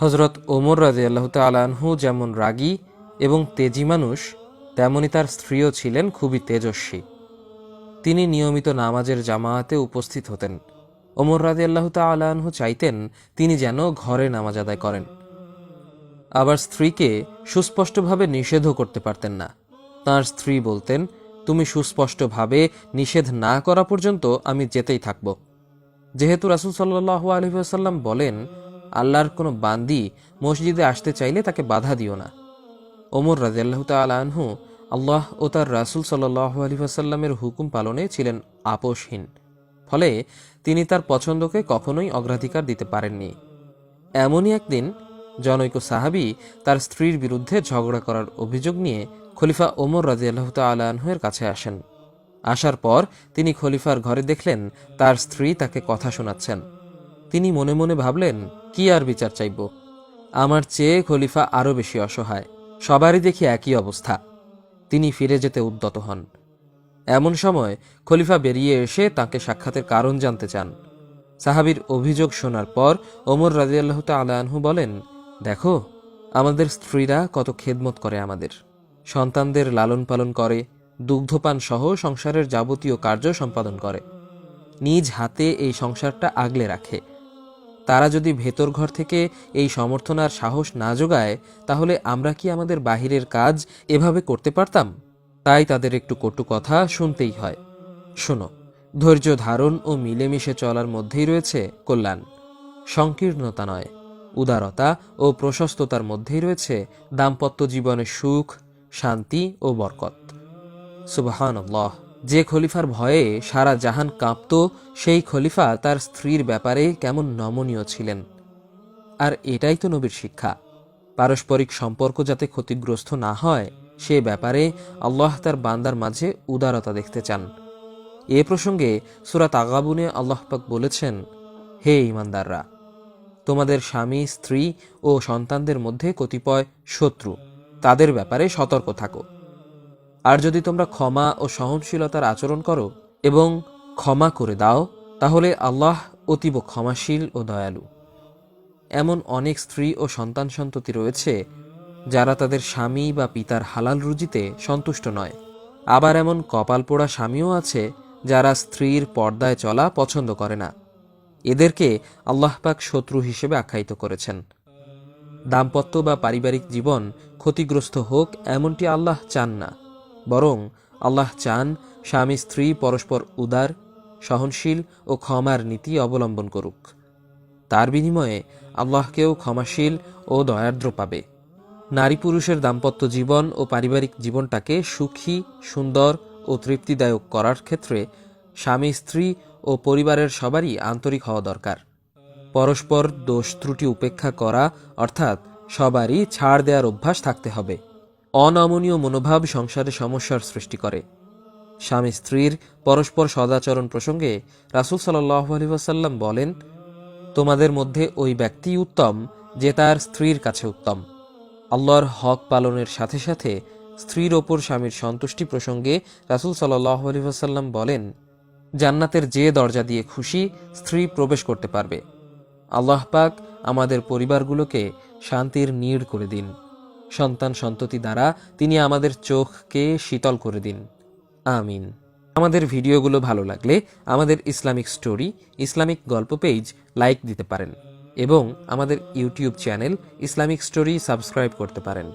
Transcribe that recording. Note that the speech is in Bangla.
হযরত ওমর রাদিয়াল্লাহু তাআলা আনহু যেমন রাগী এবং তেজি মানুষ, তেমনি তার স্ত্রীও ছিলেন খুবই তেজস্বী। তিনি নিয়মিত নামাজের জামায়াতে উপস্থিত হতেন। ওমর রাদিয়াল্লাহু তাআলা আনহু চাইতেন তিনি যেন ঘরে নামাজ আদায় করেন। আবার স্ত্রীকে সুস্পষ্টভাবে নিষেধও করতে পারতেন না। তাঁর স্ত্রী বলতেন, তুমি সুস্পষ্টভাবে নিষেধ না করা পর্যন্ত আমি যেতেই থাকব। যেহেতু রাসূল সাল্লাল্লাহু আলাইহি ওয়াসাল্লাম বলেন, আল্লাহর কোনো বান্দি মসজিদে আসতে চাইলে তাকে বাধা দিও না। ওমর রাদিয়াল্লাহু তাআলা আনহু আল্লাহ ও তার রাসূল সাল্লাল্লাহু আলাইহি ওয়াসাল্লামের হুকুম পালনে ছিলেন আপোষহীন। ফলে তিনি তার পছন্দকে কখনোই অগ্রাধিকার দিতে পারেননি। এমনই একদিন জনৈক সাহাবী তার স্ত্রীর বিরুদ্ধে ঝগড়া করার অভিযোগ নিয়ে খলিফা ওমর রাদিয়াল্লাহু তাআলা আনহু-এর কাছে আসেন। আসার পর তিনি খলিফার ঘরে দেখলেন তার স্ত্রী তাকে কথা শোনাচ্ছেন। তিনি মনে মনে ভাবলেন, কি আর বিচার চাইব, আমার চেয়ে খলিফা আরও বেশি অসহায়, সবারই দেখি একই অবস্থা। তিনি ফিরে যেতে উদ্যত হন। এমন সময় খলিফা বেরিয়ে এসে তাকে সাক্ষাতের কারণ জানতে চান। সাহাবীর অভিযোগ শোনার পর ওমর রাদিয়াল্লাহু তাআলা আনহু বলেন, দেখো আমাদের স্ত্রীরা কত খেদমত করে, আমাদের সন্তানদের লালন পালন করে, দুগ্ধপান সহ সংসারের যাবতীয় কার্য সম্পাদন করে, নিজ হাতে এই সংসারটা আগলে রাখে। তারা যদি ভেতর ঘর থেকে এই সমর্থনার সাহস না যোগায়, তাহলে আমরা কি আমাদের বাহিরের কাজ এভাবে করতে পারতাম? তাই তাদের একটু কটু কথা শুনতেই হয়। শোনো, ধৈর্য ধারণ ও মিলেমিশে চলার মধ্যেই রয়েছে কল্যাণ। সংকীর্ণতা নয়, উদারতা ও প্রশস্ততার মধ্যেই রয়েছে দাম্পত্য জীবনের সুখ, শান্তি ও বরকত। সুবহানাল্লাহ। যে খলিফার ভয়ে সারা জাহান কাঁপত, সেই খলিফা তার স্ত্রীর ব্যাপারে কেমন নমনীয় ছিলেন। আর এটাই তো নবীর শিক্ষা। পারস্পরিক সম্পর্ক যাতে ক্ষতিগ্রস্ত না হয়, সে ব্যাপারে আল্লাহ তার বান্দার মাঝে উদারতা দেখতে চান। এ প্রসঙ্গে সূরা তাগাবুনে আল্লাহ পাক বলেছেন, হে ঈমানদাররা, তোমাদের স্বামী, স্ত্রী ও সন্তানদের মধ্যে কতিপয় শত্রু, তাদের ব্যাপারে সতর্ক থাকো। আর যদি তোমরা ক্ষমা ও সহনশীলতার আচরণ করো এবং ক্ষমা করে দাও, তাহলে আল্লাহ অতীব ক্ষমাশীল ও দয়ালু। এমন অনেক স্ত্রী ও সন্তান সন্ততি রয়েছে যারা তাদের স্বামী বা পিতার হালাল রুজিতে সন্তুষ্ট নয়। আবার এমন কপাল পোড়া স্বামীও আছে যারা স্ত্রীর পর্দায় চলা পছন্দ করে না। এদেরকে আল্লাহ পাক শত্রু হিসেবে আখ্যায়িত করেছেন। দাম্পত্য বা পারিবারিক জীবন ক্ষতিগ্রস্ত হোক এমনটি আল্লাহ চান না, বরং আল্লাহ চান স্বামী স্ত্রী পরস্পর উদার, সহনশীল ও ক্ষমার নীতি অবলম্বন করুক। তার বিনিময়ে আল্লাহকেও ক্ষমাশীল ও দয়ার্দ্র পাবে। নারী পুরুষের দাম্পত্য জীবন ও পারিবারিক জীবনটাকে সুখী, সুন্দর ও তৃপ্তিদায়ক করার ক্ষেত্রে স্বামী স্ত্রী ও পরিবারের সবারই আন্তরিক হওয়া দরকার। পরস্পর দোষ ত্রুটি উপেক্ষা করা, অর্থাৎ সবারই ছাড় দেওয়ার অভ্যাস থাকতে হবে। অনমনীয় মনোভাব সংসারে সমস্যার সৃষ্টি করে। স্বামী স্ত্রীর পরস্পর সদাচরণ প্রসঙ্গে রাসূল সাল্লাল্লাহু আলাইহি ওয়াসাল্লাম বলেন, তোমাদের মধ্যে ওই ব্যক্তি উত্তম যে তার স্ত্রীর কাছে উত্তম। আল্লাহর হক পালনের সাথে সাথে স্ত্রীর ওপর স্বামীর সন্তুষ্টি প্রসঙ্গে রাসূল সাল্লাল্লাহু আলাইহি ওয়াসাল্লাম বলেন, জান্নাতের যে দরজা দিয়ে খুশি স্ত্রী প্রবেশ করতে পারবে। আল্লাহ পাক আমাদের পরিবারগুলোকে শান্তির নীড় করে দিন। সন্তান সন্ততি দ্বারা তিনি আমাদের চোখকে শীতল করে দিন। আমিন। আমাদের ভিডিওগুলো ভালো লাগলে আমাদের ইসলামিক স্টোরি, ইসলামিক গল্প পেজ লাইক দিতে পারেন এবং আমাদের YouTube channel Islamic story subscribe করতে পারেন।